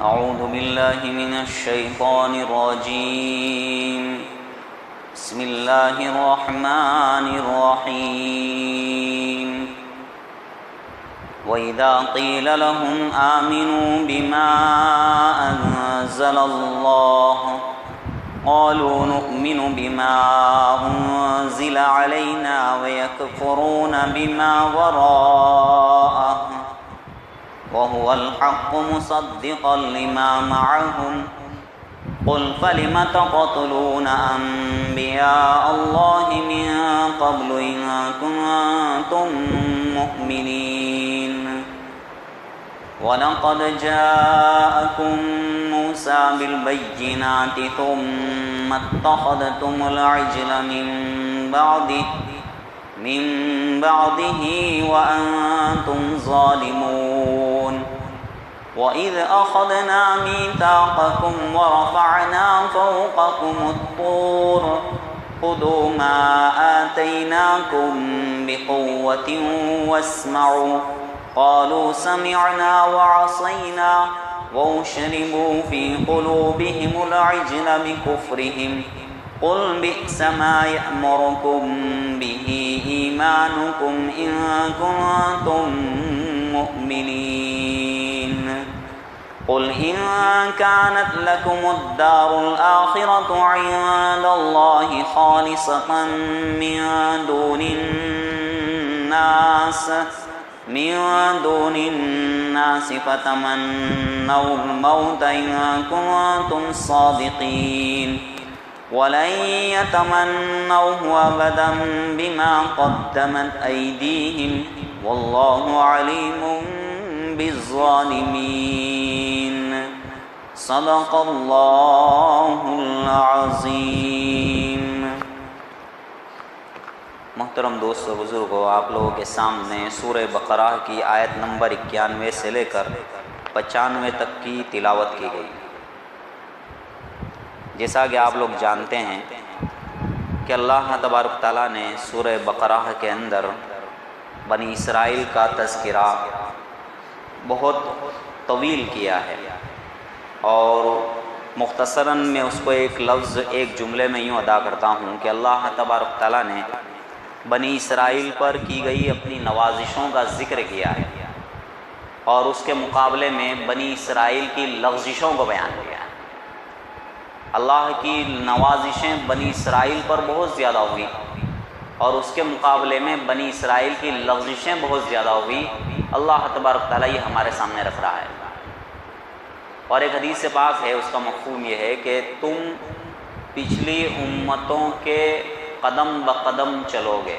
أعوذ بالله من الشيطان الرجيم. بسم الله الرحمن الرحيم. وإذا قيل لهم آمنوا بما أنزل الله قالوا نؤمن بما أنزل علينا ويكفرون بما وراءه وهو الحق مصدقا لما معهم قل فلم تقتلون أنبياء الله من قبل إن كنتم مؤمنين ولقد جاءكم موسى بالبينات ثم اتخذتم العجل من بعده وأنتم ظالمون وإذ أخذنا ميثاقكم ورفعنا فوقكم الطور خذوا ما آتيناكم بقوة واسمعوا قالوا سمعنا وعصينا وأشربوا في قلوبهم العجل بكفرهم قل بئس ما يأمركم به إيمانكم إن كنتم مؤمنين قل إن كانت لكم الدار الآخرة عند الله خالصة من دون الناس فتمنوا الموت إن كنتم صادقين ولن يتمنوه أبدا بما قدمت أيديهم والله عليم بالظالمين صدق الله العظيم. محترم دوستو بزرگوں، آپ لوگوں کے سامنے سورہ بقرہ کی آیت نمبر 91 سے لے کر 95 تک کی تلاوت کی گئی. جیسا کہ آپ لوگ جانتے ہیں کہ اللہ تبارک تعالیٰ نے سورہ بقرہ کے اندر بنی اسرائیل کا تذکرہ بہت طویل کیا ہے، اور مختصراً میں اس کو ایک لفظ ایک جملے میں یوں ادا کرتا ہوں کہ اللہ تبارک تعالیٰ نے بنی اسرائیل پر کی گئی اپنی نوازشوں کا ذکر کیا ہے، اور اس کے مقابلے میں بنی اسرائیل کی لغزشوں کو بیان کیا ہے. اللہ کی نوازشیں بنی اسرائیل پر بہت زیادہ ہوئی، اور اس کے مقابلے میں بنی اسرائیل کی لغزشیں بہت زیادہ ہوئی. اللہ تبارک تعالیٰ یہ ہمارے سامنے رکھ رہا ہے. اور ایک حدیث پاک ہے، اس کا مفہوم یہ ہے کہ تم پچھلی امتوں کے قدم بقدم چلو گے.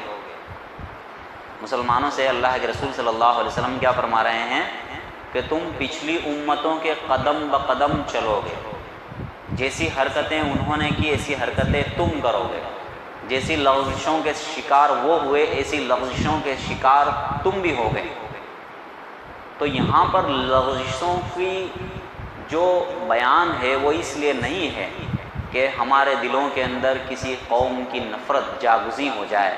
مسلمانوں سے اللہ کے رسول صلی اللہ علیہ وسلم کیا فرما رہے ہیں کہ تم پچھلی امتوں کے قدم بقدم چلو گے. جیسی حرکتیں انہوں نے کی ایسی حرکتیں تم کرو گے. جیسی لغزشوں کے شکار وہ ہوئے ایسی لغزشوں کے شکار تم بھی ہو گئے. تو یہاں پر لغزشوں کی جو بیان ہے وہ اس لیے نہیں ہے کہ ہمارے دلوں کے اندر کسی قوم کی نفرت جاگزیں ہو جائے،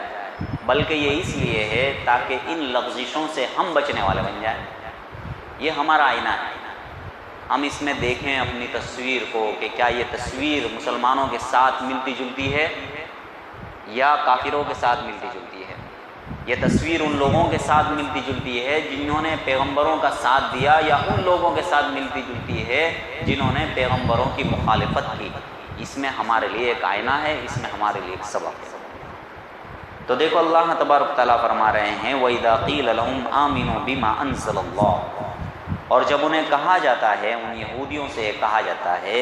بلکہ یہ اس لیے ہے تاکہ ان لغزشوں سے ہم بچنے والے بن جائیں. یہ ہمارا آئینہ ہے. ہم اس میں دیکھیں اپنی تصویر کو کہ کیا یہ تصویر مسلمانوں کے ساتھ ملتی جلتی ہے یا کافروں کے ساتھ ملتی جلتی ہے. یہ تصویر ان لوگوں کے ساتھ ملتی جلتی ہے جنہوں نے پیغمبروں کا ساتھ دیا، یا ان لوگوں کے ساتھ ملتی جلتی ہے جنہوں نے پیغمبروں کی مخالفت کی. اس میں ہمارے لیے ایک آئینہ ہے، اس میں ہمارے لیے ایک سبق ہے. تو دیکھو اللہ تبارک تعالیٰ فرما رہے ہیں وَإِذَا قِيلَ لَهُمْ آمِنُوا بِمَا أَنزَلَ اللَّهُ، اور جب انہیں کہا جاتا ہے، ان یہودیوں سے کہا جاتا ہے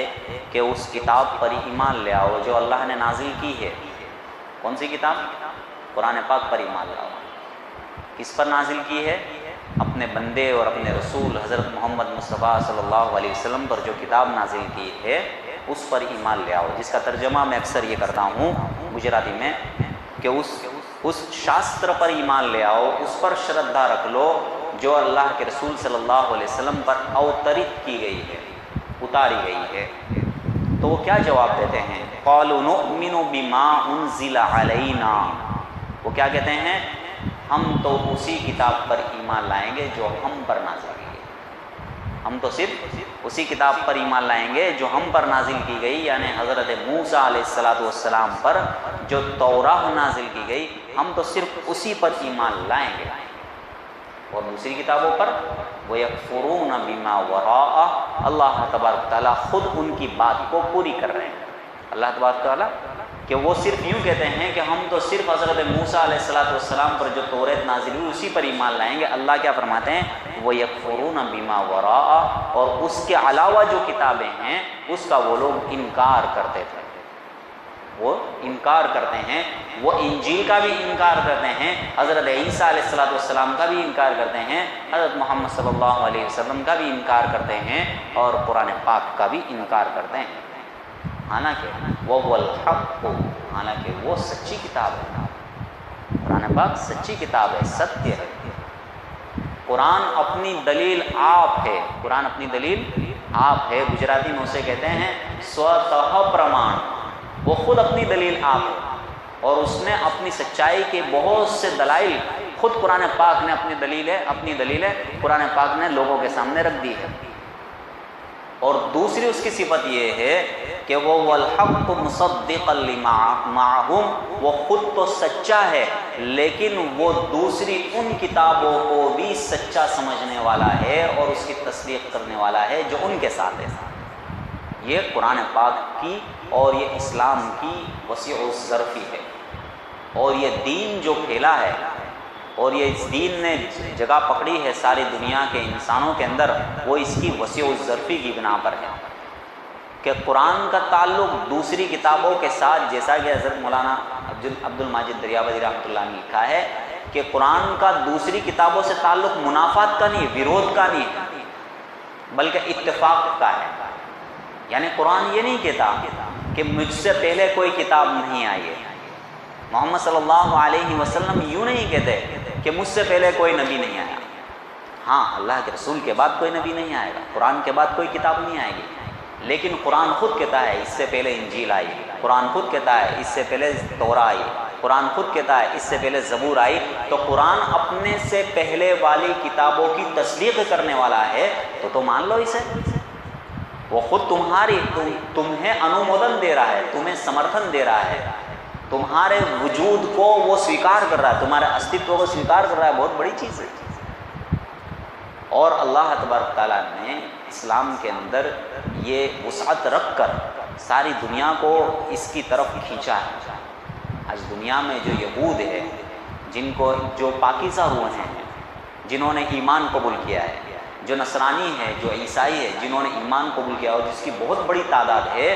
کہ اس کتاب پر ایمان لے آؤ جو اللہ نے نازل کی ہے. کون سی کتاب؟ قرآن پاک پر ایمان لے آؤ. کس پر نازل کی ہے؟ اپنے بندے اور اپنے رسول حضرت محمد مصطفیٰ صلی اللہ علیہ وسلم پر جو کتاب نازل کی ہے اس پر ایمان لے آؤ، جس کا ترجمہ میں اکثر یہ کرتا ہوں گجراتی میں کہ اس شاستر پر ایمان لے آؤ، اس پر شردھا رکھ لو جو اللہ کے رسول صلی اللہ علیہ وسلم پر اوترت کی گئی ہے، اتاری گئی ہے. تو وہ کیا جواب دیتے ہیں؟ قالوا نؤمن بما انزل علینا، وہ کیا کہتے ہیں؟ ہم تو اسی کتاب پر ایمان لائیں گے جو ہم پر نازل کی ہے. ہم تو صرف اسی کتاب پر ایمان لائیں گے جو ہم پر نازل کی گئی، یعنی حضرت موسیٰ علیہ السلام پر جو توراہ نازل کی گئی، ہم تو صرف اسی پر ایمان لائیں گے۔ اور دوسری کتابوں پر وَيَكْفُرُونَ بِمَا وَرَاءَ، اللہ تبارک تعالیٰ خود ان کی بات کو پوری کر رہے ہیں۔ اللہ تبارک تعالیٰ کہ وہ صرف یوں کہتے ہیں کہ ہم تو صرف حضرت موسیٰ علیہ السلام پر جو توریت نازل ہوئی اسی پر ایمان لائیں گے۔ اللہ کیا فرماتے ہیں؟ وَيَكْفُرُونَ بِمَا وَرَاءَ، اور اس کے علاوہ جو کتابیں ہیں اس کا وہ لوگ انکار کرتے تھے، وہ انکار کرتے ہیں۔ وہ انجیل کا بھی انکار کرتے ہیں، حضرت عیسیٰ علیہ السلام کا بھی انکار کرتے ہیں، حضرت محمد صلی اللہ علیہ وسلم کا بھی انکار کرتے ہیں، اور قرآن پاک کا بھی انکار کرتے ہیں، حالانکہ وہ الحق، حالانکہ وہ سچی کتاب ہے۔ قرآن پاک سچی کتاب ہے، ستیہ ہے۔ قرآن اپنی دلیل آپ ہے، قرآن اپنی دلیل آپ ہے۔ گجراتی میں اسے کہتے ہیں سوتہ پرمان، وہ خود اپنی دلیل آپ ہے، اور اس نے اپنی سچائی کے بہت سے دلائل خود قرآن پاک نے اپنی دلیل قرآن پاک نے لوگوں کے سامنے رکھ دی ہے۔ اور دوسری اس کی صفت یہ ہے کہ وہ والحق مصدقا لما معہم، وہ خود تو سچا ہے لیکن وہ دوسری ان کتابوں کو بھی سچا سمجھنے والا ہے اور اس کی تصدیق کرنے والا ہے جو ان کے ساتھ ہے۔ یہ قرآن پاک کی اور یہ اسلام کی وسیع الظرفی ہے، اور یہ دین جو پھیلا ہے اور یہ اس دین نے جگہ پکڑی ہے ساری دنیا کے انسانوں کے اندر، وہ اس کی وسیع الظرفی کی بنا پر ہے کہ قرآن کا تعلق دوسری کتابوں کے ساتھ، جیسا کہ حضرت مولانا عبد الماجد دریابادی رحمۃ اللہ نے لکھا ہے کہ قرآن کا دوسری کتابوں سے تعلق منافات کا نہیں، ویرودھ کا نہیں ہے، بلکہ اتفاق کا ہے۔ یعنی قرآن یہ نہیں کہتا کہ مجھ سے پہلے کوئی کتاب نہیں آئی ہے، محمد صلی اللہ علیہ وسلم یوں نہیں کہتے کہ مجھ سے پہلے کوئی نبی نہیں آیا۔ ہاں، اللہ کے رسول کے بعد کوئی نبی نہیں آئے گا، قرآن کے بعد کوئی کتاب نہیں آئے گی، لیکن قرآن خود کہتا ہے اس سے پہلے انجیل آئی، قرآن خود کہتا ہے اس سے پہلے توراہ آئی، قرآن خود کہتا ہے اس سے پہلے زبور آئی۔ تو قرآن اپنے سے پہلے والی کتابوں کی تصدیق کرنے والا ہے، تو مان لو اسے۔ وہ خود تمہیں انومودن دے رہا ہے، تمہیں سمرتھن دے رہا ہے، تمہارے وجود کو وہ سویکار کر رہا ہے، تمہارے استتو کو سویکار کر رہا ہے، بہت بڑی چیز ہے۔ اور اللہ تبارک تعالیٰ نے اسلام کے اندر یہ وسعت رکھ کر ساری دنیا کو اس کی طرف کھینچا ہے۔ آج دنیا میں جو یہود ہے، جو پاکیزہ روح ہیں، جنہوں نے ایمان قبول کیا ہے، جو نصرانی ہے، جو عیسائی ہے، جنہوں نے ایمان قبول کیا اور جس کی بہت بڑی تعداد ہے،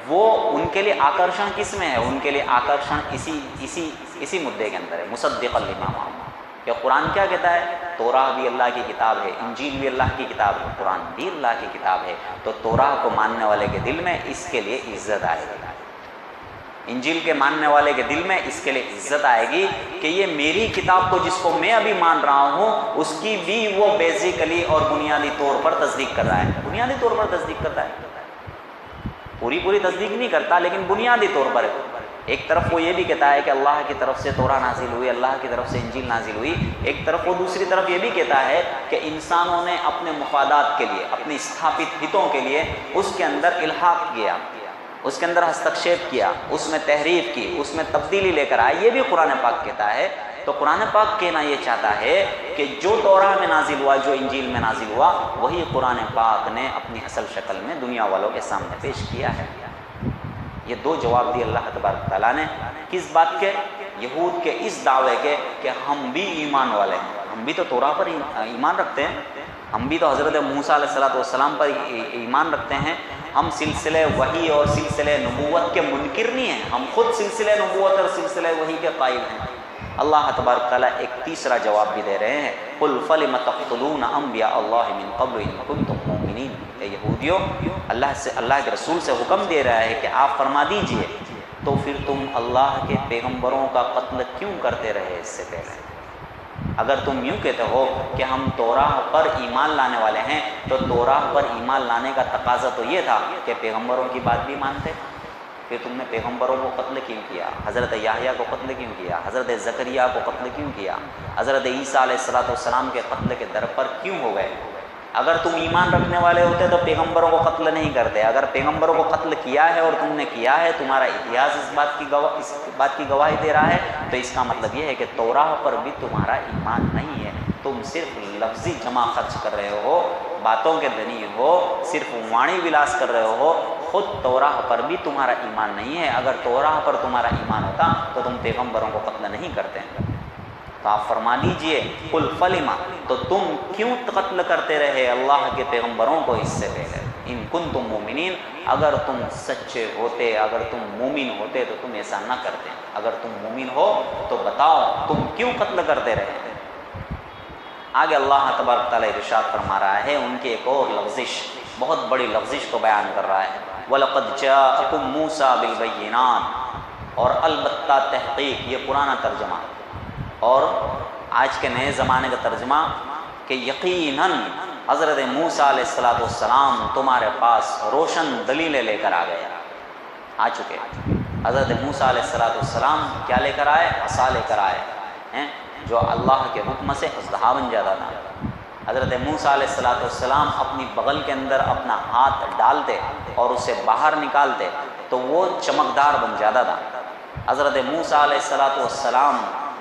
وہ ان کے لیے آکرشن کس میں ہے؟ ان کے لیے آکرشن اسی مدعے کے اندر ہے، مصدقا لما معہم، کہ قرآن کیا کہتا ہے؟ توراہ بھی اللہ کی کتاب ہے، انجیل بھی اللہ کی کتاب ہے، قرآن بھی اللہ کی کتاب ہے۔ تو توراہ کو ماننے والے کے دل میں اس کے لیے عزت آئے گی، انجیل کے ماننے والے کے دل میں اس کے لیے عزت آئے گی کہ یہ میری کتاب کو جس کو میں ابھی مان رہا ہوں اس کی بھی وہ بیسیکلی اور بنیادی طور پر تصدیق کر رہا ہے، بنیادی طور پر تصدیق کرتا ہے، پوری تصدیق نہیں کرتا لیکن بنیادی طور پر۔ ایک طرف وہ یہ بھی کہتا ہے کہ اللہ کی طرف سے توراہ نازل ہوئی، اللہ کی طرف سے انجیل نازل ہوئی، ایک طرف وہ دوسری طرف یہ بھی کہتا ہے کہ انسانوں نے اپنے مفادات کے لیے، اپنے استھاپت ہتوں کے لیے اس کے اندر الحاق کیا، اس کے اندر ہستکشیپ کیا، اس میں تحریف کی، اس میں تبدیلی لے کر آئے، یہ بھی قرآن پاک کہتا ہے۔ تو قرآن پاک کہنا یہ چاہتا ہے کہ جو توراہ میں نازل ہوا، جو انجیل میں نازل ہوا، وہی قرآن پاک نے اپنی اصل شکل میں دنیا والوں کے سامنے پیش کیا ہے۔ یہ دو جواب دیے اللہ تبارک تعالیٰ نے، کس بات کے؟ یہود کے اس دعوے کے کہ ہم بھی ایمان والے ہیں، ہم بھی تو توراہ پر ایمان رکھتے ہیں، ہم بھی تو حضرت موسیٰ علیہ السلام پر ایمان رکھتے ہیں، ہم سلسلہ وحی اور سلسلہ نبوت کے منکر نہیں ہیں، ہم خود سلسلہ نبوت اور سلسلہ وحی کے قائل ہیں۔ اللہ تبارک تعالیٰ ایک تیسرا جواب بھی دے رہے ہیں، قُلْ فَلِمَ تَقْتُلُونَ أَنْبِيَاءَ اللَّهِ مِنْ قَبْلُ إِن كُنتُم مُؤْمِنِينَ۔ اے یہودیو، اللہ کے رسول سے حکم دے رہا ہے کہ آپ فرما دیجئے تو پھر تم اللہ کے پیغمبروں کا قتل کیوں کرتے رہے اس سے پہلے؟ اگر تم یوں کہتے ہو کہ ہم توراہ پر ایمان لانے والے ہیں تو توراہ پر ایمان لانے کا تقاضا تو یہ تھا کہ پیغمبروں کی بات بھی مانتے، پھر تم نے پیغمبروں کو قتل کیوں کیا؟ حضرت یحییٰ کو قتل کیوں کیا؟ حضرت زکریا کو قتل کیوں کیا؟ حضرت عیسیٰ علیہ السلام کے قتل کے در پر کیوں ہو گئے؟ اگر تم ایمان رکھنے والے ہوتے تو پیغمبروں کو قتل نہیں کرتے. اگر پیغمبروں کو قتل کیا ہے اور تم نے کیا ہے، تمہارا اتہاس اس بات کی گواہی دے رہا ہے، تو اس کا مطلب یہ ہے کہ توراہ پر بھی تمہارا ایمان نہیں ہے. تم صرف لفظی جمع خرچ کر رہے ہو، باتوں کے دھنی ہو، صرف وانی ولاس کر رہے ہو. خود توراہ پر بھی تمہارا ایمان نہیں ہے. اگر توراہ پر تمہارا ایمان ہوتا تو تم پیغمبروں کو قتل نہیں کرتے. تو آپ فرما دیجئے قل فلما، تو تم کیوں قتل کرتے رہے اللہ کے پیغمبروں کو اس سے پہلے؟ ان کنتم مومنین، اگر تم سچے ہوتے، اگر تم مومن ہوتے تو تم ایسا نہ کرتے. اگر تم مومن ہو تو بتاؤ تم کیوں قتل کرتے رہے. آگے اللہ تبارک تعالیٰ ارشاد فرما رہا ہے، ان کی ایک اور لفظش، بہت بڑی لفظش کو بیان کر رہا ہے. وَلَقَدْ جَاءَكُم مُوسَىٰ بِالْبَيِّنَاتِ، اور البتہ تحقیق، یہ پرانا ترجمہ، اور آج کے نئے زمانے کا ترجمہ کہ یقیناً حضرت موسیٰ علیہ السلام تمہارے پاس روشن دلیلیں لے کر آ چکے. حضرت موسیٰ علیہ السلام کیا لے کر آئے؟ عصا لے کر آئے ہیں، جو اللہ کے حکم سے اژدہا بن جاتا تھا. حضرت موسیٰ علیہ السلام اپنی بغل کے اندر اپنا ہاتھ ڈالتے اور اسے باہر نکالتے تو وہ چمکدار بن جاتا تھا. حضرت موسیٰ علیہ السلام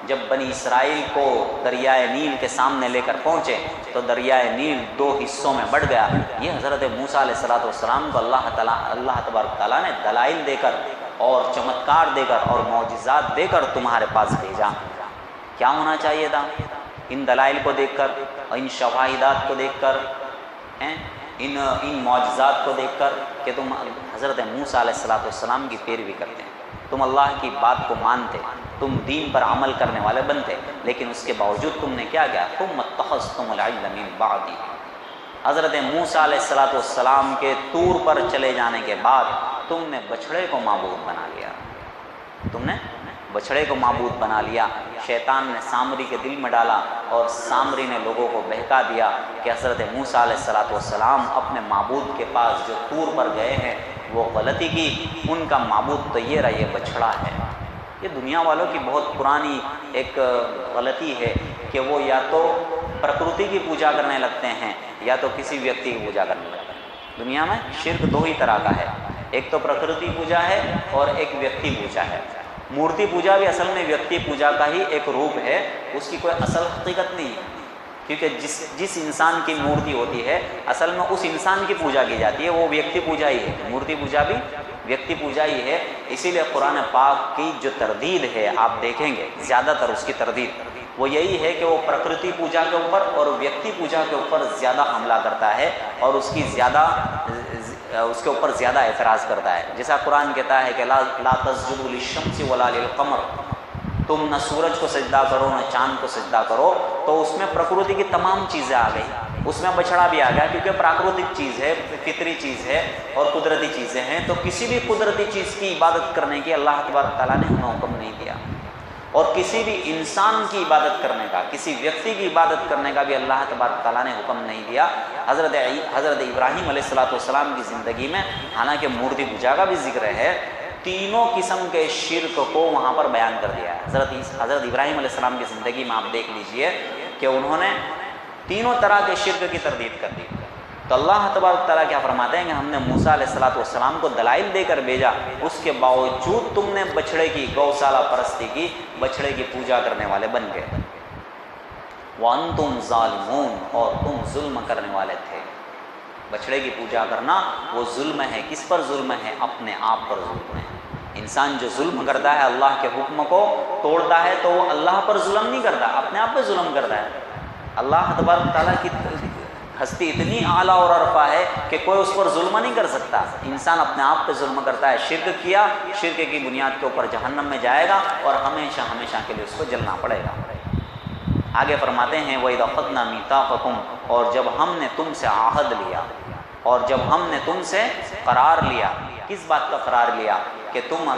جب بنی اسرائیل کو دریائے نیل کے سامنے لے کر پہنچے تو دریائے نیل 2 حصوں میں بٹ گیا. یہ حضرت موسیٰ علیہ السلام کو اللہ تبارک تعالیٰ نے دلائل دے کر اور چمتکار دے کر اور معجزات دے کر تمہارے پاس بھیجا. کیا ہونا چاہیے تھا؟ ان دلائل کو دیکھ کر، ان شواہدات کو دیکھ کر، ان معجزات کو دیکھ کر کہ تم حضرت موسیٰ علیہ السلام کی پیروی کرتے ہیں، تم اللہ کی بات کو مانتے، تم دین پر عمل کرنے والے بنتے، لیکن اس کے باوجود تم نے کیا کیا؟ تم اتخذتم العجل من بعدی. حضرت موسیٰ علیہ السلام کے طور پر چلے جانے کے بعد تم نے بچھڑے کو معبود بنا لیا. تم نے بچھڑے کو معبود بنا لیا. شیطان نے سامری کے دل میں ڈالا اور سامری نے لوگوں کو بہکا دیا کہ حضرت موسیٰ علیہ السلام اپنے معبود کے پاس جو طور پر گئے ہیں وہ غلطی کی، ان کا معبود تو یہ رہا، یہ بچھڑا ہے. یہ دنیا والوں کی بہت پرانی ایک غلطی ہے کہ وہ یا تو پرکرتی کی پوجا کرنے لگتے ہیں یا تو کسی ویکتی کی پوجا کرنے لگتے ہیں. دنیا میں شرک 2 ہی طرح کا ہے، ایک تو پرکرتی پوجا ہے اور ایک ویکتی پوجا ہے. مورتی پوجا بھی اصل میں ویکتی پوجا کا ہی ایک روپ ہے، اس کی کوئی اصل حقیقت نہیں ہے، کیونکہ جس انسان کی مورتی ہوتی ہے اصل میں اس انسان کی پوجا کی جاتی ہے، وہ ویکتی پوجا ہی ہے. مورتی پوجا بھی ویکتی پوجا ہی ہے. اسی لیے قرآن پاک کی جو تردید ہے آپ دیکھیں گے زیادہ تر اس کی تردید وہ یہی ہے کہ وہ پرکرتی پوجا کے اوپر اور ویکتی پوجا کے اوپر زیادہ حملہ کرتا ہے اور اس کے اوپر زیادہ اعتراض کرتا ہے. جیسا قرآن کہتا ہے کہ لا تسجدوا للشمس ولا للقمر، تم نہ سورج کو سجدہ کرو نہ چاند کو سجدہ کرو. تو اس میں پرکرتی کی تمام چیزیں آ گئی، اس میں بچھڑا بھی آ گیا کیونکہ پراکرتک چیز ہے، فطری چیز ہے اور قدرتی چیزیں ہیں. تو کسی بھی قدرتی چیز کی عبادت کرنے کی اللہ تبارک تعالیٰ نے ہمیں حکم نہیں دیا، اور کسی بھی انسان کی عبادت کرنے کا، کسی ویکتی کی عبادت کرنے کا بھی اللہ تبارک تعالیٰ نے حکم نہیں دیا. حضرت ابراہیم علیہ السلام کی زندگی میں حالانکہ مورتی پوجا کا بھی ذکر ہے، تینوں قسم کے شرک کو وہاں پر بیان کر دیا ہے. حضرت ابراہیم علیہ السلام کی زندگی میں آپ دیکھ لیجئے کہ انہوں نے تینوں طرح کے شرک کی تردید کر دی. تو اللہ تبارک تعالیٰ کیا فرماتے ہیں کہ ہم نے موسیٰ علیہ السلام کو دلائل دے کر بھیجا، اس کے باوجود تم نے بچھڑے کی گوشالہ پرستی کی، بچھڑے کی پوجا کرنے والے بن گئے. وَأَنْتُمْ ظَالِمُونَ، اور تم ظلم کرنے والے تھے. بچھڑے کی پوجا کرنا وہ ظلم ہے. کس پر ظلم ہے؟ اپنے آپ پر ظلم ہے. انسان جو ظلم کرتا ہے، اللہ کے حکم کو توڑتا ہے، تو وہ اللہ پر ظلم نہیں کرتا، اپنے آپ پہ ظلم کرتا ہے. اللہ تبارک تعالیٰ کی ہستی اتنی اعلیٰ اور عرفہ ہے کہ کوئی اس پر ظلم نہیں کر سکتا. انسان اپنے آپ پہ ظلم کرتا ہے. شرک کیا، شرک کی بنیاد کے اوپر جہنم میں جائے گا اور ہمیشہ ہمیشہ کے لیے اس کو جلنا پڑے گا. آگے فرماتے ہیں وَإِذْ أَخَذْنَا مِيثَاقَكُمْ، اور جب ہم نے تم سے عہد لیا، اور جب ہم نے تم سے قرار لیا. کس بات کا قرار لیا؟ کہ تم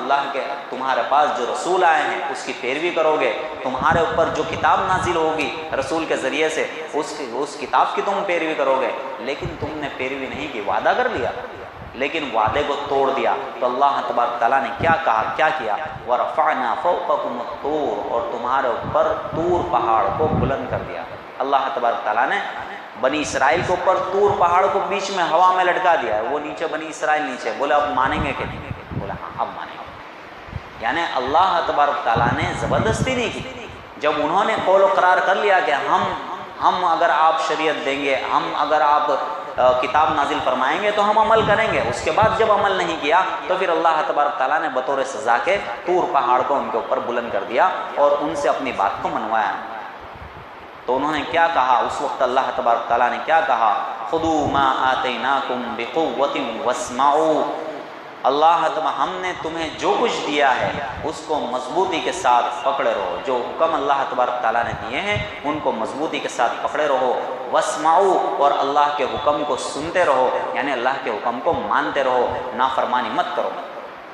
تمہارے پاس جو رسول آئے ہیں اس کی پیروی کرو گے، تمہارے اوپر جو کتاب نازل ہوگی رسول کے ذریعے سے اس کتاب کی تم پیروی کرو گے. لیکن تم نے پیروی نہیں کی، وعدہ کر لیا لیکن وعدے کو توڑ دیا. تو اللہ تبارک تعالیٰ نے کیا کہا، کیا کیا؟ وَرَفَعْنَا فَوْقَكُمُ الطُّورَ، اور تمہارے اوپر طور پہاڑ کو بلند کر دیا. اللہ تبارک تعالیٰ نے بنی اسرائیل کے اوپر طور پہاڑ کو بیچ میں ہوا میں لٹکا دیا ہے، وہ نیچے بنی اسرائیل نیچے، بولے اب مانیں گے کہ نہیں؟ بولا ہاں اب مانیں گے۔ یعنی اللہ تبارک تعالیٰ نے زبردستی نہیں کی، جب انہوں نے قول و قرار کر لیا کہ ہم اگر آپ شریعت دیں گے، ہم اگر آپ کتاب نازل فرمائیں گے تو ہم عمل کریں گے، اس کے بعد جب عمل نہیں کیا تو پھر اللہ تبارک تعالیٰ نے بطور سزا کے طور پہاڑ کو ان کے اوپر بلند کر دیا اور ان سے اپنی بات کو منوایا۔ تو انہوں نے کیا کہا اس وقت؟ اللہ تبارک تعالیٰ نے کیا کہا؟ خذوا ما آتیناکم بقوۃ واسمعوا، اللہ تعالیٰ ہم نے تمہیں جو کچھ دیا ہے اس کو مضبوطی کے ساتھ پکڑے رہو، جو حکم اللہ تبارک تعالیٰ نے دیے ہیں ان کو مضبوطی کے ساتھ پکڑے رہو، واسمعوا اور اللہ کے حکم کو سنتے رہو، یعنی اللہ کے حکم کو مانتے رہو، نافرمانی مت کرو۔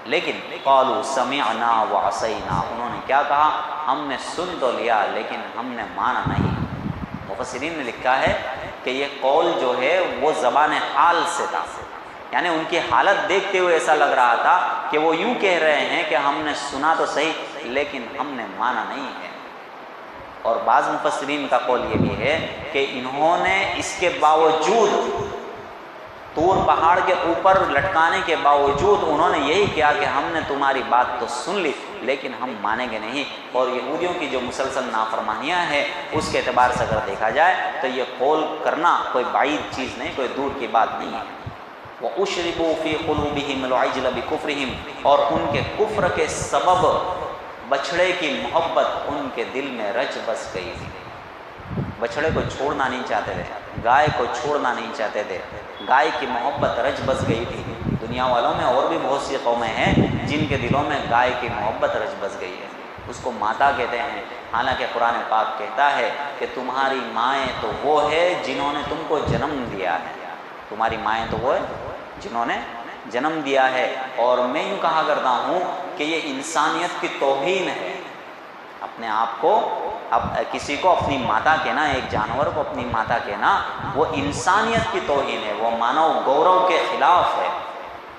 لیکن قالوا سمعنا وعصینا، انہوں نے کیا کہا؟ ہم نے سن تو لیا لیکن ہم نے مانا نہیں۔ مفسرین نے لکھا ہے کہ یہ قول جو ہے وہ زبان حال سے تھا، یعنی ان کی حالت دیکھتے ہوئے ایسا لگ رہا تھا کہ وہ یوں کہہ رہے ہیں کہ ہم نے سنا تو صحیح لیکن ہم نے مانا نہیں ہے۔ اور بعض مفسرین کا قول یہ بھی ہے کہ انہوں نے اس کے باوجود طور پہاڑ کے اوپر لٹکانے کے باوجود انہوں نے یہی کیا کہ ہم نے تمہاری بات تو سن لی لیکن ہم مانیں گے نہیں۔ اور یہودیوں کی جو مسلسل نافرمانیاں ہیں اس کے اعتبار سے اگر دیکھا جائے تو یہ قول کرنا کوئی بعید چیز نہیں، کوئی دور کی بات نہیں ہے۔ وَأُشْرِبُوا فِي قُلُوبِهِمُ الْعِجْلَ بِكُفْرِهِمْ، اور ان کے کفر کے سبب بچھڑے کی محبت ان کے دل میں رچ بس گئی تھی۔ بچھڑے کو چھوڑنا نہیں چاہتے تھے، گائے کو چھوڑنا نہیں چاہتے تھے، گائے کی محبت رچ بس گئی تھی۔ دنیا والوں میں اور بھی بہت سی قومیں ہیں جن کے دلوں میں گائے کی محبت رچ بس گئی ہے، اس کو ماتا کہتے ہیں، حالانکہ قرآن پاک کہتا ہے کہ تمہاری مائیں تو وہ ہے جنہوں نے تم کو جنم دیا ہے، تمہاری مائیں تو وہ ہے جنہوں نے جنم دیا ہے۔ اور میں یوں کہا کرتا ہوں کہ یہ انسانیت کی توہین ہے، اپنے آپ کو اب کسی کو اپنی ماتا کہنا، ایک جانور کو اپنی ماتا کہنا، وہ انسانیت کی توہین ہے، وہ مانو گورو کے خلاف ہے،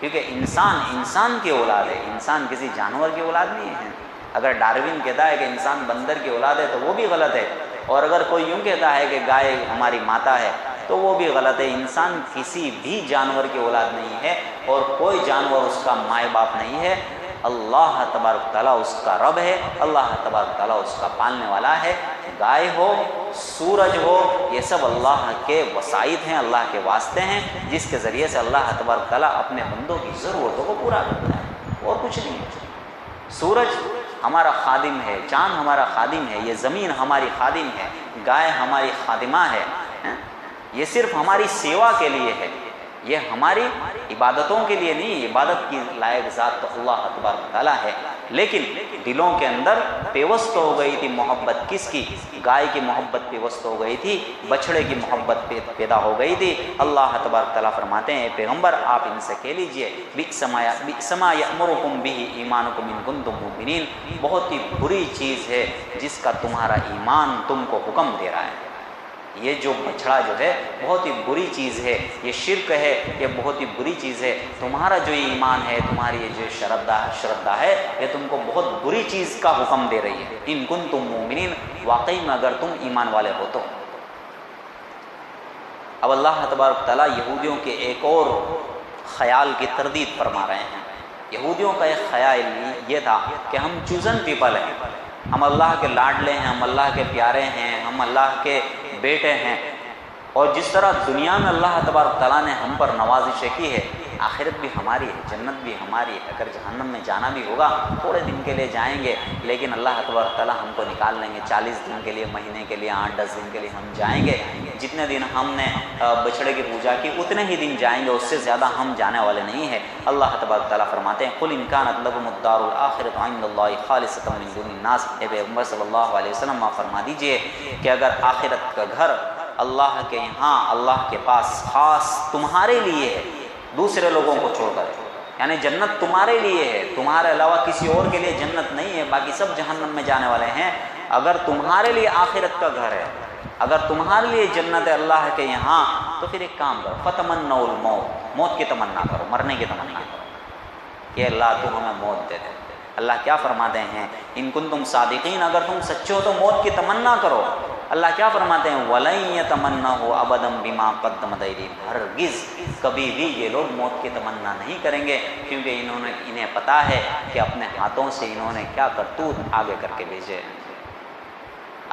کیونکہ انسان کی اولاد ہے، انسان کسی جانور کی اولاد نہیں ہے۔ اگر ڈاروین کہتا ہے کہ انسان بندر کی اولاد ہے تو وہ بھی غلط ہے، اور اگر کوئی یوں کہتا ہے کہ گائے ہماری ماتا ہے تو وہ بھی غلط ہے۔ انسان کسی بھی جانور کی اولاد نہیں ہے اور کوئی جانور اس کا مائے باپ نہیں ہے، اللہ تبارک تعالیٰ اس کا رب ہے، اللہ تبارک تعالیٰ اس کا پالنے والا ہے۔ گائے ہو، سورج ہو، یہ سب اللہ کے وسائط ہیں، اللہ کے واسطے ہیں، جس کے ذریعے سے اللہ تبارک تعالیٰ اپنے بندوں کی ضرورتوں کو پورا کرتا ہے، اور کچھ نہیں ہے۔ سورج ہمارا خادم ہے، چاند ہمارا خادم ہے، یہ زمین ہماری خادم ہے، گائے ہماری خادمہ ہے، یہ صرف ہماری سیوا کے لیے ہے، یہ ہماری عبادتوں کے لیے نہیں، عبادت کی لائق ذات تو اللہ تبارک تعالیٰ ہے۔ لیکن دلوں کے اندر پیوست ہو گئی تھی محبت کس کی؟ گائے کی محبت پیوست ہو گئی تھی، بچھڑے کی محبت پیدا ہو گئی تھی۔ اللہ تبارک تعالیٰ فرماتے ہیں اے پیغمبر آپ ان سے کہہ لیجئے بئس ما یأمرکم بہ ایمانکم ان کنتم مؤمنین، بہت ہی بری چیز ہے جس کا تمہارا ایمان تم کو حکم دے رہا ہے۔ یہ جو بچھڑا جو ہے بہت ہی بری چیز ہے، یہ شرک ہے، یہ بہت ہی بری چیز ہے۔ تمہارا جو ایمان ہے، تمہاری یہ جو شردا ہے، یہ تم کو بہت بری چیز کا حکم دے رہی ہے۔ ان کنتم مومنین، واقعی میں اگر تم ایمان والے ہو تو۔ اب اللہ تبارک تعالیٰ یہودیوں کے ایک اور خیال کی تردید فرما رہے ہیں۔ یہودیوں کا ایک خیال یہ تھا کہ ہم چوزن پیپل ہیں، ہم اللہ کے لاڈلے ہیں، ہم اللہ کے پیارے ہیں، ہم اللہ کے بیٹے ہیں، اور جس طرح دنیا میں اللہ تبارک تعالیٰ نے ہم پر نوازشیں کی ہے، آخرت بھی ہماری ہے، جنت بھی ہماری ہے۔ اگر جہنم میں جانا بھی ہوگا تھوڑے دن کے لیے جائیں گے، لیکن اللہ تبارک تعالیٰ ہم کو نکال لیں گے، 40 دن کے لیے، مہینے کے لیے، 8-10 دن کے لیے ہم جائیں گے۔ جتنے دن ہم نے بچھڑے کی پوجا کی اتنے ہی دن جائیں گے، اس سے زیادہ ہم جانے والے نہیں ہیں۔ اللہ تبارک تعالیٰ فرماتے ہیں قُلْ إِنْ كَانَتْ لَكُمُ الدَّارُ الْآخِرَةُ عِنْدَ اللَّهِ خَالِصَةً مِنْ دُونِ النَّاسِ، اے پیغمبر صلی اللہ علیہ وسلم آپ فرما دیجئے کہ اگر آخرت کا گھر اللہ کے یہاں، اللہ کے پاس خاص تمہارے لیے ہے، دوسرے لوگوں کو چھوڑ کر، یعنی جنت تمہارے لیے ہے، تمہارے علاوہ کسی اور کے لیے جنت نہیں ہے، باقی سب جہنم میں جانے والے ہیں۔ اگر تمہارے لیے آخرت کا گھر ہے، اگر تمہارے لیے جنت ہے اللہ کے یہاں، تو پھر ایک کام کرو، فَتَمَنَّوُا الْمَوْتَ، موت کی تمنا کرو، مرنے کی تمنا کرو کہ اللہ تو ہمیں موت دے دے۔ اللہ کیا فرماتے ہیں؟ ان کنتم صادقین، اگر تم سچے ہو تو موت کی تمنا کرو، اللہ کیا فرماتے ہیں؟ وَلَن يَتَمَنَّهُ أَبَدًا بِمَا قَدَّمَتْ أَيْدِيهِمْ، ہرگز کبھی بھی یہ لوگ موت کی تمنا نہیں کریں گے، کیونکہ انہیں پتہ ہے کہ اپنے ہاتھوں سے انہوں نے کیا کرتوت آگے کر کے بھیجے۔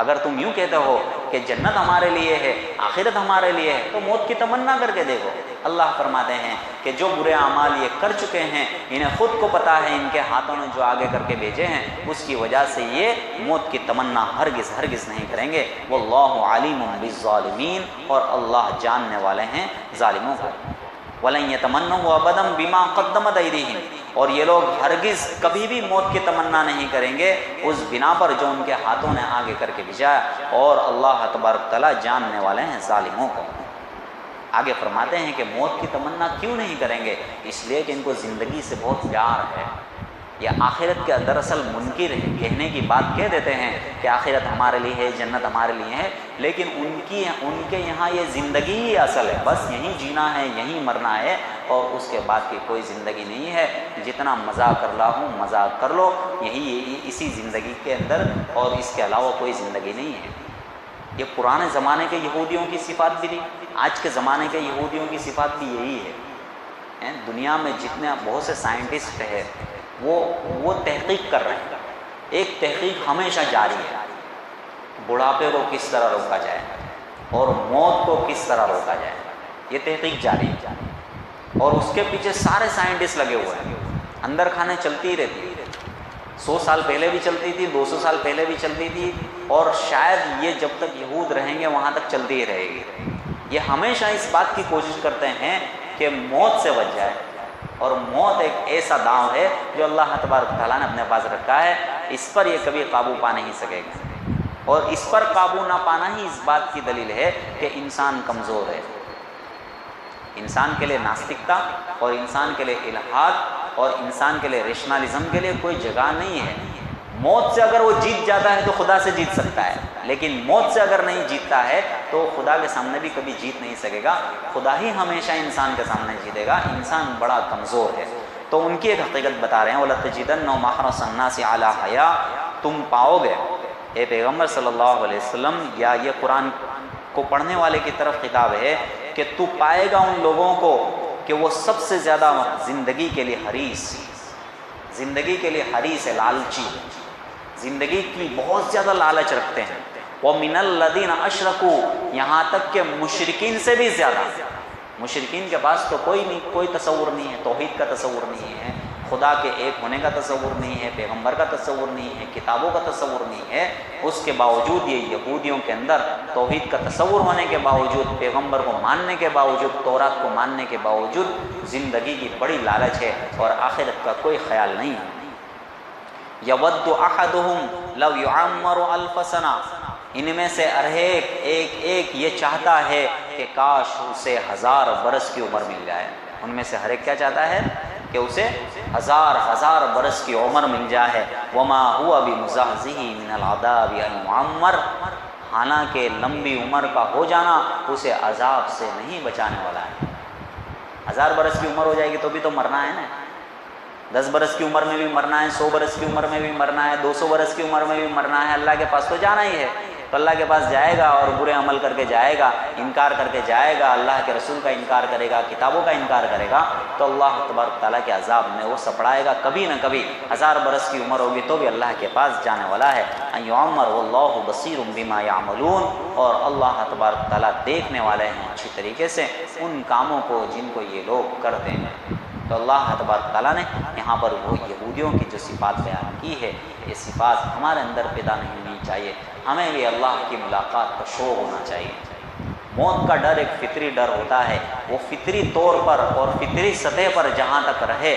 اگر تم یوں کہتے ہو کہ جنت ہمارے لیے ہے، آخرت ہمارے لیے ہے، تو موت کی تمنا کر کے دیکھو۔ اللہ فرماتے ہیں کہ جو برے اعمال یہ کر چکے ہیں، انہیں خود کو پتہ ہے ان کے ہاتھوں نے جو آگے کر کے بھیجے ہیں، اس کی وجہ سے یہ موت کی تمنا ہرگز ہرگز نہیں کریں گے۔ واللہ علیم بالظالمین، اور اللہ جاننے والے ہیں ظالموں کو۔ وَلَن يَتَمَنَّوْا أَبَدًا بِمَا قَدَّمَتْ أَيْدِيهِمْ، اور یہ لوگ ہرگز کبھی بھی موت کی تمنا نہیں کریں گے اس بنا پر جو ان کے ہاتھوں نے آگے کر کے بھیجا، اور اللہ تبارک تعالیٰ جاننے والے ہیں ظالموں کو۔ آگے فرماتے ہیں کہ موت کی تمنا کیوں نہیں کریں گے؟ اس لیے کہ ان کو زندگی سے بہت پیار ہے۔ یہ آخرت کے دراصل منکر کہنے کی بات کہہ دیتے ہیں کہ آخرت ہمارے لیے ہے، جنت ہمارے لیے ہے، لیکن ان کے یہاں یہ زندگی ہی اصل ہے، بس یہیں جینا ہے، یہیں مرنا ہے، اور اس کے بعد کی کوئی زندگی نہیں ہے۔ جتنا مزہ کر رہا ہوں مزہ کر لو، یہی اسی زندگی کے اندر، اور اس کے علاوہ کوئی زندگی نہیں ہے۔ یہ پرانے زمانے کے یہودیوں کی صفات بھی تھی، آج کے زمانے کے یہودیوں کی صفات بھی یہی ہے۔ دنیا میں جتنے بہت سے سائنٹسٹ ہیں وہ تحقیق کر رہے ہیں، ایک تحقیق ہمیشہ جاری ہے، بڑھاپے کو کس طرح روکا جائے اور موت کو کس طرح روکا جائے، یہ تحقیق جاری ہے، اور اس کے پیچھے سارے سائنٹسٹ لگے ہوئے ہیں۔ اندر کھانے چلتی ہی رہتی ہے، 100 سال پہلے بھی چلتی تھی، 200 سال پہلے بھی چلتی تھی، اور شاید یہ جب تک یہود رہیں گے وہاں تک چلتی ہی رہے گی۔ یہ ہمیشہ اس بات کی کوشش کرتے ہیں کہ موت سے بچ جائے، اور موت ایک ایسا داؤ ہے جو اللہ تبارک تعالیٰ نے اپنے پاس رکھا ہے، اس پر یہ کبھی قابو پا نہیں سکے گا، اور اس پر قابو نہ پانا ہی اس بات کی دلیل ہے کہ انسان کمزور ہے۔ انسان کے لیے ناستکتا، اور انسان کے لیے الحاد، اور انسان کے لیے ریشنلزم کے لیے کوئی جگہ نہیں ہے۔ موت سے اگر وہ جیت جاتا ہے تو خدا سے جیت سکتا ہے، لیکن موت سے اگر نہیں جیتتا ہے تو خدا کے سامنے بھی کبھی جیت نہیں سکے گا، خدا ہی ہمیشہ انسان کے سامنے جیتے گا۔ انسان بڑا کمزور ہے۔ تو ان کی ایک حقیقت بتا رہے ہیں، وَلَتَجِدَنَّهُمْ أَحْرَصَ النَّاسِ عَلَىٰ حَيَاءٍ، تم پاؤ گے اے پیغمبر صلی اللہ علیہ وسلم، یا یہ قرآن کو پڑھنے والے کی طرف خطاب ہے کہ تو پائے گا ان لوگوں کو کہ وہ سب سے زیادہ زندگی کے لیے حریص، زندگی کے لیے حریص ہے، لالچی، زندگی کی بہت زیادہ لالچ رکھتے ہیں۔ وَمِنَ الَّذِينَ أَشْرَكُوا، یہاں تک کہ مشرکین سے بھی زیادہ۔ مشرکین کے پاس تو کوئی تصور نہیں ہے، توحید کا تصور نہیں ہے، خدا کے ایک ہونے کا تصور نہیں ہے، پیغمبر کا تصور نہیں ہے، کتابوں کا تصور نہیں ہے۔ اس کے باوجود یہ یہودیوں کے اندر توحید کا تصور ہونے کے باوجود، پیغمبر کو ماننے کے باوجود، تورات کو ماننے کے باوجود زندگی کی بڑی لالچ ہے، اور آخرت کا کوئی خیال نہیں ہے۔ یود احدہم لو یعمر الف سنہ، ان میں سے ہر ایک یہ چاہتا ہے کہ کاش اسے 1000 برس کی عمر مل جائے۔ ان میں سے ہر ایک کیا چاہتا ہے؟ کہ اسے 1000 برس کی عمر مل جائے۔ وما هو بمزحزح من العذاب ان يعمر، حالانکہ لمبی عمر کا ہو جانا اسے عذاب سے نہیں بچانے والا ہے۔ 1000 برس کی عمر ہو جائے گی تو بھی تو مرنا ہے نا، 10 برس کی عمر میں بھی مرنا ہے، 100 برس کی عمر میں بھی مرنا ہے، 200 برس کی عمر میں بھی مرنا ہے، اللہ کے پاس تو جانا ہی ہے۔ تو اللہ کے پاس جائے گا اور برے عمل کر کے جائے گا، انکار کر کے جائے گا، اللہ کے رسول کا انکار کرے گا، کتابوں کا انکار کرے گا، تو اللہ تبارک تعالیٰ کے عذاب میں وہ سپڑائے گا کبھی نہ کبھی۔ 1000 برس کی عمر ہوگی تو بھی اللہ کے پاس جانے والا ہے۔ ان یعمر واللہ بصیر بما یعملون، اور اللہ تبارک تعالیٰ دیکھنے والے ہیں اچھی طریقے سے ان کاموں کو جن کو یہ لوگ کرتے ہیں۔ تو اللہ تبارک تعالیٰ نے یہاں پر وہ یہودیوں کی جو صفات بیان کی ہے، یہ صفات ہمارے اندر پیدا نہیں ہونی چاہیے۔ ہمیں بھی اللہ کی ملاقات کا شوق ہونا چاہیے۔ موت کا ڈر ایک فطری ڈر ہوتا ہے، وہ فطری طور پر اور فطری سطح پر جہاں تک رہے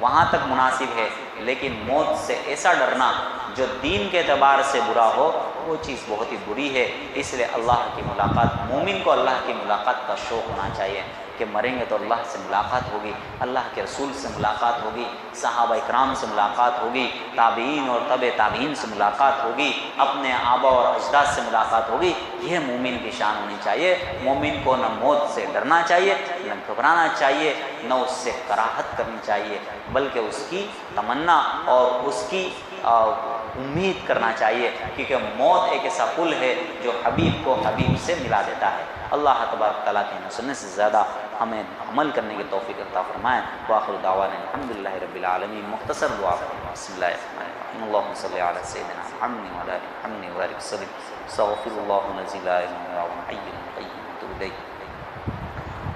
وہاں تک مناسب ہے، لیکن موت سے ایسا ڈرنا جو دین کے اعتبار سے برا ہو وہ چیز بہت ہی بری ہے۔ اس لیے اللہ کی ملاقات، مومن کو اللہ کی ملاقات کا شوق ہونا چاہیے کہ مریں گے تو اللہ سے ملاقات ہوگی، اللہ کے رسول سے ملاقات ہوگی، صحابہ اکرام سے ملاقات ہوگی، تابعین اور تبع تابعین سے ملاقات ہوگی، اپنے آبا اور اجداد سے ملاقات ہوگی۔ یہ مومن کی شان ہونی چاہیے۔ مومن کو نہ موت سے ڈرنا چاہیے، نہ گھبرانا چاہیے، نہ اس سے کراہت کرنی چاہیے، بلکہ اس کی تمنا اور اس کی امید کرنا چاہیے، کیونکہ موت ایک ایسا پل ہے جو حبیب کو حبیب سے ملا دیتا ہے۔ اللہ تبارک تعالیٰ کے سننے سے زیادہ ہمیں عمل کرنے کی توفیق عطا فرمائے۔ وآخر دعوانا الحمدللہ رب العالمین۔ مختصر دعا بسم اللہ الرحمن الرحیم۔ اللہم صلی علی سیدنا محمد وعلی آل محمد وبارک وسلم۔ استغفر اللہ الذی لا الہ الا هو الحی القیوم واتوب الیہ۔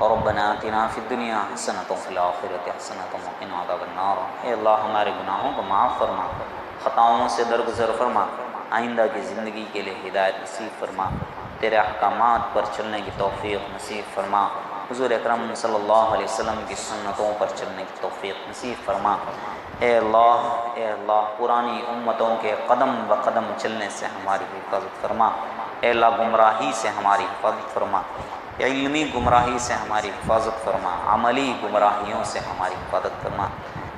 ربنا آتنا فی الدنیا حسنۃ وفی الآخرۃ حسنۃ وقنا عذاب النار۔ اے اللہ ہمارے گناہوں کو معاف فرما، خطاؤں سے درگزر فرما، آئندہ کی زندگی کے لیے ہدایت نصیب فرما، تیرے احکامات پر چلنے کی توفیق نصیب فرما، حضور اکرم صلی اللہ علیہ وسلم کی سنتوں پر چلنے کی توفیق نصیب فرما۔ اے اللہ پرانی امتوں کے قدم بقدم چلنے سے ہماری حفاظت فرما۔ اے اللہ گمراہی سے ہماری حفاظت فرما، علمی گمراہی سے ہماری حفاظت فرما، عملی گمراہیوں سے ہماری حفاظت فرما۔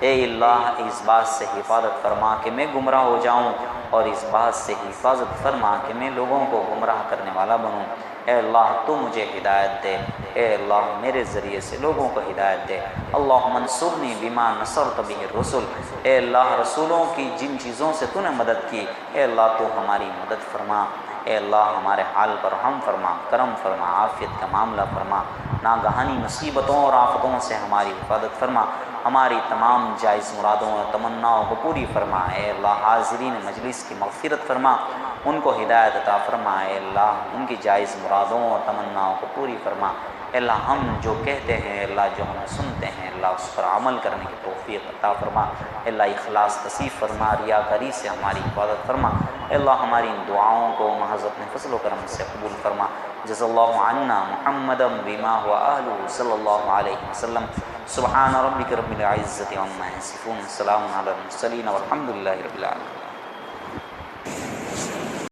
اے اللہ اس بات سے حفاظت فرما کہ میں گمراہ ہو جاؤں، اور اس بات سے حفاظت فرما کہ میں لوگوں کو گمراہ کرنے والا بنوں۔ اے اللہ تو مجھے ہدایت دے، اے اللہ میرے ذریعے سے لوگوں کو ہدایت دے۔ اللہم انصرنی بما نصرت بہ الرسل۔ اے اللہ رسولوں کی جن چیزوں سے تو نے مدد کی، اے اللہ تو ہماری مدد فرما۔ اے اللہ ہمارے حال پر رحم فرما، کرم فرما، عافیت کا معاملہ فرما، ناگہانی مصیبتوں اور آفتوں سے ہماری حفاظت فرما، ہماری تمام جائز مرادوں اور تمناؤں کو پوری فرما۔ اے اللہ حاضرین مجلس کی مغفرت فرما، ان کو ہدایت عطا فرما۔ اے اللہ ان کی جائز مرادوں اور تمناؤں کو پوری فرما۔ اے اللہ ہم جو کہتے ہیں، اے اللہ جو ہم سنتے ہیں، اللہ اس پر عمل کرنے کی توفیق عطا فرما۔ اے اللہ اخلاص نصیب فرما، ریاکاری سے ہماری حفاظت فرما۔ اے اللہ ہماری ان دعاؤں کو محض اپنے فضل و کرم سے قبول فرما۔ جزا اللہ عنا محمدا بما هو اہلہ صلی اللہ علیہ وسلم۔ سبحان ربک رب العزۃ عما یصفون، سلام علی المرسلین والحمد للہ رب العالمین۔